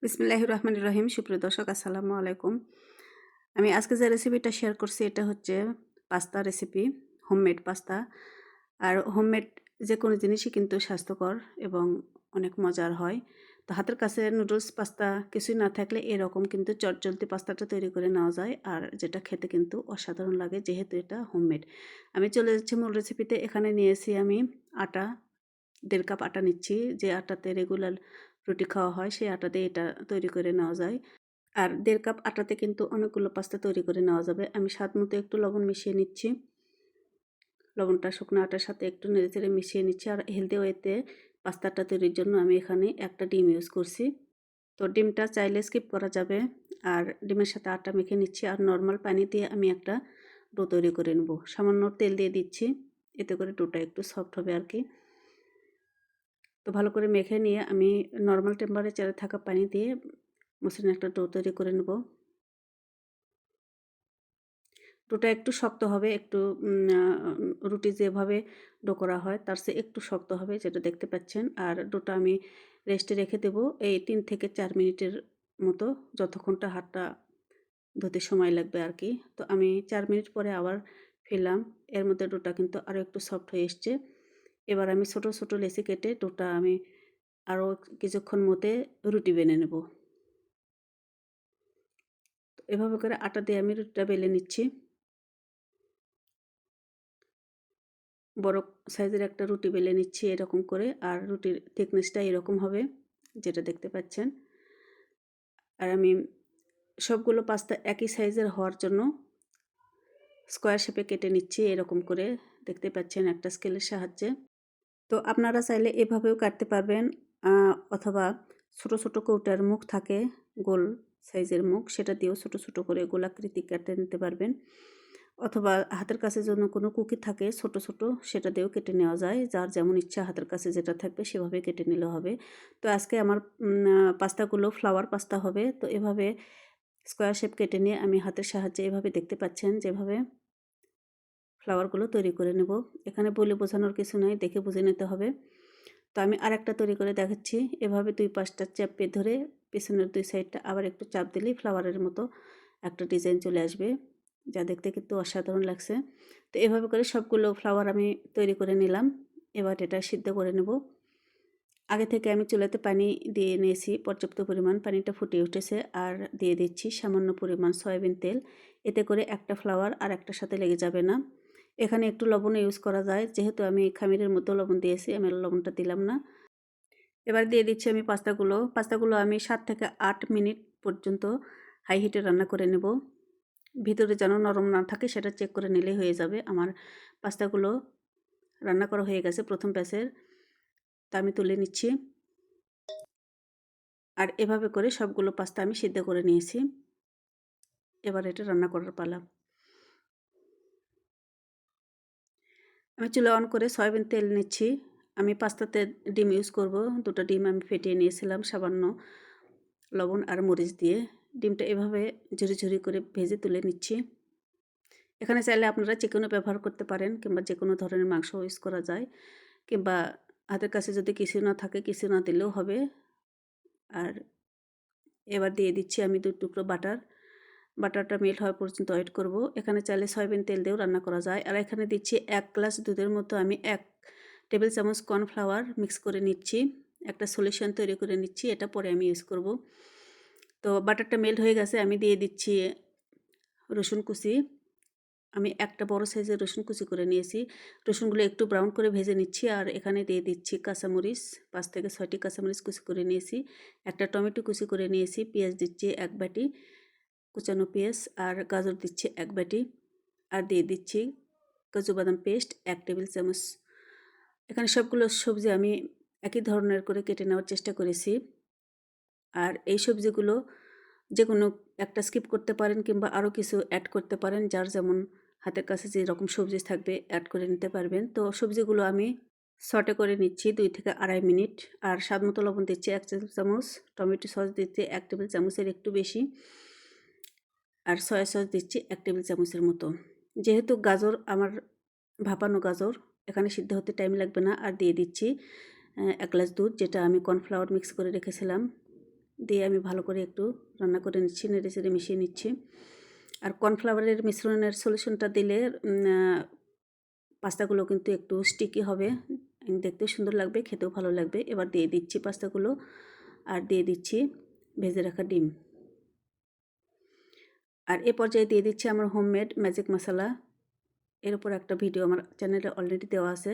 বিসমিল্লাহির রহমানির রহিম। সুপ্রিয় দর্শক, আসসালামু আলাইকুম। আমি আজকে যে রেসিপিটা শেয়ার করছি এটা হচ্ছে পাস্তা রেসিপি, হোমমেড পাস্তা। আর হোমমেড যে কোনো জিনিসই কিন্তু স্বাস্থ্যকর এবং অনেক মজার হয়। তো হাতের কাছে নুডলস পাস্তা কিছুই না থাকলে এরকম কিন্তু চটজলদি পাস্তাটা তৈরি করে নেওয়া যায়, আর যেটা খেতে কিন্তু অসাধারণ লাগে যেহেতু এটা হোমমেড। আমি চলে যাচ্ছি মূল রেসিপিতে। এখানে নিয়েছি আমি আটা, 1.5 কাপ আটা নিচ্ছি। যে আটাতে রেগুলার রুটি খাওয়া হয় সেই আটা দিয়ে এটা তৈরি করে নেওয়া যায়। আর 1.5 কাপ আটাতে কিন্তু অনেকগুলো পাস্তা তৈরি করে নেওয়া যাবে। আমি স্বাদ মতো একটু লবণ মিশিয়ে নিচ্ছি। লবণটা শুকনো আটার সাথে একটু নেড়েচেড়ে মিশিয়ে নিচ্ছি। আর হেলদি ওয়েতে পাস্তাটা তৈরির জন্য আমি এখানে একটা ডিম ইউজ করছি। তো ডিমটা চাইলে স্কিপ করা যাবে। আর ডিমের সাথে আটা মেখে নিচ্ছি। আর নর্মাল পানি দিয়ে আমি একটা ডো তৈরি করে নেব। সামান্য তেল দিয়ে দিচ্ছি, এতে করে ডোটা একটু সফট হবে আর কি। তো ভালো করে মেখে নিয়ে আমি নর্মাল টেম্পারেচারে থাকা পানি দিয়ে মসৃণ একটা ডো তৈরি করে নেব। ডোটা একটু শক্ত হবে, একটু রুটি যেভাবে ডো করা হয় তার চেয়ে একটু শক্ত হবে, যেটা দেখতে পাচ্ছেন। আর ডোটা আমি রেস্টে রেখে দেব এই 3 থেকে 4 মিনিটের মতো, যতক্ষণটা হাতটা ধুতে সময় লাগবে আর কি। তো আমি 4 মিনিট পরে আবার ফিরলাম। এর মধ্যে ডোটা কিন্তু আরও একটু সফট হয়ে এসছে। এবার আমি ছোট ছোট লেচি কেটে ডোটা আমি আরও কিছুক্ষণ মধ্যে রুটি বেলে নেব। তো এভাবে করে আটা দিয়ে আমি রুটিটা বেলে নিচ্ছি। বড় সাইজের একটা রুটি বেলে নিচ্ছি এরকম করে। আর রুটির থিকনেসটা এরকম হবে, যেটা দেখতে পাচ্ছেন। আর আমি সবগুলো পাস্তা একই সাইজের হওয়ার জন্য স্কোয়ার শেপে কেটে নিচ্ছি এরকম করে, দেখতে পাচ্ছেন একটা স্কেলের সাহায্যে। তো আপনারা চাইলে এভাবেও কাটতে পারবেন, অথবা ছোট ছোট কৌটার মুখ থাকে, গোল সাইজের মুখ, সেটা দিয়েও ছোট ছোট করে গোলাকৃতি কেটে নিতে পারবেন। অথবা হাতের কাছে যেন কোনো কুকি থাকে ছোট ছোট, সেটা দিয়েও কেটে নেওয়া যায়। যার যেমন ইচ্ছা হাতের কাছে যেটা থাকবে সেভাবে কেটে নিলে হবে। তো আজকে আমার পাস্তাগুলো ফ্লাওয়ার পাস্তা হবে। তো এভাবে স্কোয়ার শেপ কেটে নিয়ে আমি হাতের সাহায্যে এভাবে দেখতে পাচ্ছেন যেভাবে ফ্লাওয়ারগুলো তৈরি করে নেব। এখানে বলে বোঝানোর কিছু নাই, দেখে বুঝে নিতে হবে। তো আমি আরেকটা তৈরি করে দেখাচ্ছি। এভাবে 2 পাশটা চেপে ধরে পেছনের 2 সাইডটা আবার একটু চাপ দিলেই ফ্লাওয়ারের মতো একটা ডিজাইন চলে আসবে, যা দেখতে কিন্তু অসাধারণ লাগছে। তো এভাবে করে সবগুলো ফ্লাওয়ার আমি তৈরি করে নিলাম। এবার এটা সিদ্ধ করে নেব। আগে থেকে আমি চুলাতে পানি দিয়ে নিয়েছি পর্যাপ্ত পরিমাণ, পানিটা ফুটিয়ে উঠেছে। আর দিয়ে দিচ্ছি সামান্য পরিমাণ সয়াবিন তেল, এতে করে একটা ফ্লাওয়ার আর একটার সাথে লেগে যাবে না। এখানে একটু লবণ ইউজ করা যায়, যেহেতু আমি খামিরের মতো লবণ দিয়েছি আমি লবণটা দিলাম না। এবার দিয়ে দিচ্ছি আমি পাস্তাগুলো আমি 7 থেকে 8 মিনিট পর্যন্ত হাই হিটে রান্না করে নেব। ভিতরে যেন নরম না থাকে সেটা চেক করে নিলেই হয়ে যাবে। আমার পাস্তাগুলো রান্না করা হয়ে গেছে প্রথম ব্যাচের, তা আমি তুলে নিচ্ছি। আর এভাবে করে সবগুলো পাস্তা আমি সিদ্ধ করে নিয়েছি। এবার এটা রান্না করার পালা। আমি চুলা অন করে সয়াবিন তেল নিচ্ছি। আমি পাস্তাতে ডিম ইউজ করব। 2টা ডিম আমি ফেটিয়ে নিয়েছিলাম সামান্য লবণ আর মরিচ দিয়ে। ডিমটা এভাবে ঝুরি ঝুরি করে ভেজে তুলে নিচ্ছি। এখানে চাইলে আপনারা চিকেনও ব্যবহার করতে পারেন, কিংবা যে কোনো ধরনের মাংস ইউজ করা যায়, কিংবা হাতের কাছে যদি কিছু না থাকে কিছু না দিলেও হবে। আর এবার দিয়ে দিচ্ছি আমি 2 টুকরো বাটার। বাটারটা মেল্ট হওয়া পর্যন্ত ওয়েট করব। এখানে চাইলে সয়াবিন তেল দিয়েও রান্না করা যায়। আর এখানে দিচ্ছি 1 গ্লাস দুধের মতো আমি 1 টেবিল চামচ কর্নফ্লাওয়ার মিক্স করে নিচ্ছি। একটা সলিউশন তৈরি করে নিচ্ছি, এটা পরে আমি ইউজ করব। তো বাটারটা মেল্ট হয়ে গেছে, আমি দিয়ে দিচ্ছি রসুন কুচি। আমি একটা বড় সাইজের রসুন কুচি করে নিয়েছি। রসুনগুলো একটু ব্রাউন করে ভেজে নিচ্ছি। আর এখানে দিয়ে দিচ্ছি কাঁচামরিচ, 5 থেকে 6টি কাঁচামরিচ কুচি করে নিয়েছি। একটা টমেটো কুচি করে নিয়েছি। পেঁয়াজ দিচ্ছি 1 বাটি, কুচানো পেঁয়াজ। আর গাজর দিচ্ছি 1 বাটি। আর দিয়ে দিচ্ছি কাজু বাদাম পেস্ট 1 টেবিল চামচ। এখানে সবগুলো সবজি আমি একই ধরনের করে কেটে নেওয়ার চেষ্টা করেছি। আর এই সবজিগুলো যে কোনো একটা স্কিপ করতে পারেন, কিংবা আরও কিছু অ্যাড করতে পারেন। যার যেমন হাতের কাছে যে রকম সবজি থাকবে অ্যাড করে নিতে পারবেন। তো সবজিগুলো আমি সটে করে নিচ্ছি 2 থেকে আড়াই মিনিট। আর স্বাদ মতো লবণ দিচ্ছি 1 টেবিল চামচ, টমেটো সস দিচ্ছি 1 টেবিল চামচের একটু বেশি, আর সয়া সস দিচ্ছি 1 টেবিল চামচের মতো। যেহেতু গাজর আমার ভাপানো গাজর, এখানে সিদ্ধ হতে টাইম লাগবে না। আর দিয়ে দিচ্ছি 1 গ্লাস দুধ, যেটা আমি কর্নফ্লাওয়ার মিক্স করে রেখেছিলাম দিয়ে আমি ভালো করে একটু রান্না করে নিচ্ছি, নেড়ে চেড়ে মিশিয়ে নিচ্ছি। আর কর্নফ্লাওয়ারের মিশ্রণের সলিউশনটা দিলে পাস্তাগুলো কিন্তু একটু স্টিকি হবে, দেখতেও সুন্দর লাগবে, খেতেও ভালো লাগবে। এবার দিয়ে দিচ্ছি পাস্তাগুলো আর দিয়ে দিচ্ছি ভেজে রাখা ডিম। আর এ পর্যায়ে দিয়ে দিচ্ছি আমার হোমমেড ম্যাজিক মশলা। এর উপর একটা ভিডিও আমার চ্যানেলে অলরেডি দেওয়া আছে,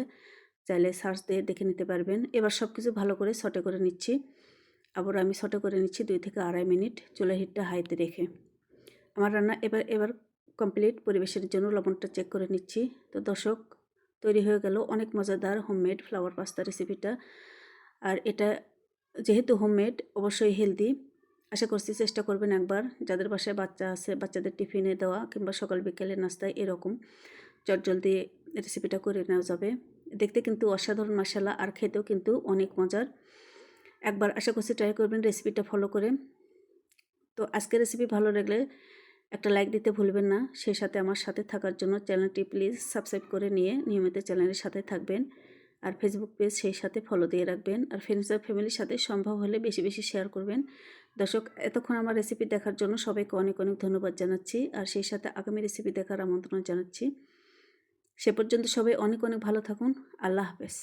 চাইলে সার্চ দিয়ে দেখে নিতে পারবেন। এবার সব কিছু ভালো করে সটে করে নিচ্ছি। আবার আমি সটে করে নিচ্ছি 2 থেকে আড়াই মিনিট চুলার হিটটা হাইতে রেখে। আমার রান্না এবার কমপ্লিট। পরিবেশের জন্য লবণটা চেক করে নিচ্ছি। তো দর্শক, তৈরি হয়ে গেল অনেক মজাদার হোমমেড ফ্লাওয়ার পাস্তা রেসিপিটা। আর এটা যেহেতু হোমমেড অবশ্যই হেলদি। আশা করছি চেষ্টা করবেন একবার। যাদের বাসায় বাচ্চা আছে, বাচ্চাদের টিফিনে দেওয়া কিংবা সকাল বিকেলে নাস্তায় এরকম চটজলদি রেসিপিটা করে নেওয়া যাবে। দেখতে কিন্তু অসাধারণ মশলা আর খেতেও কিন্তু অনেক মজার। একবার আশা করছি ট্রাই করবেন রেসিপিটা ফলো করে। তো আজকের রেসিপি ভালো লাগলে একটা লাইক দিতে ভুলবেন না। সেই সাথে আমার সাথে থাকার জন্য চ্যানেলটি প্লিজ সাবস্ক্রাইব করে নিয়ে নিয়মিত চ্যানেলের সাথে থাকবেন। আর ফেসবুক পেজ সেই সাথে ফলো দিয়ে রাখবেন। আর ফ্রেন্ডস আর ফ্যামিলির সাথে সম্ভব হলে বেশি বেশি শেয়ার করবেন। দর্শক, এতক্ষণ আমার রেসিপি দেখার জন্য সবাইকে অনেক অনেক ধন্যবাদ জানাচ্ছি। আর সেই সাথে আগামী রেসিপি দেখার আমন্ত্রণ জানাচ্ছি। সে পর্যন্ত সবাই অনেক অনেক ভালো থাকুন। আল্লাহ হাফেজ।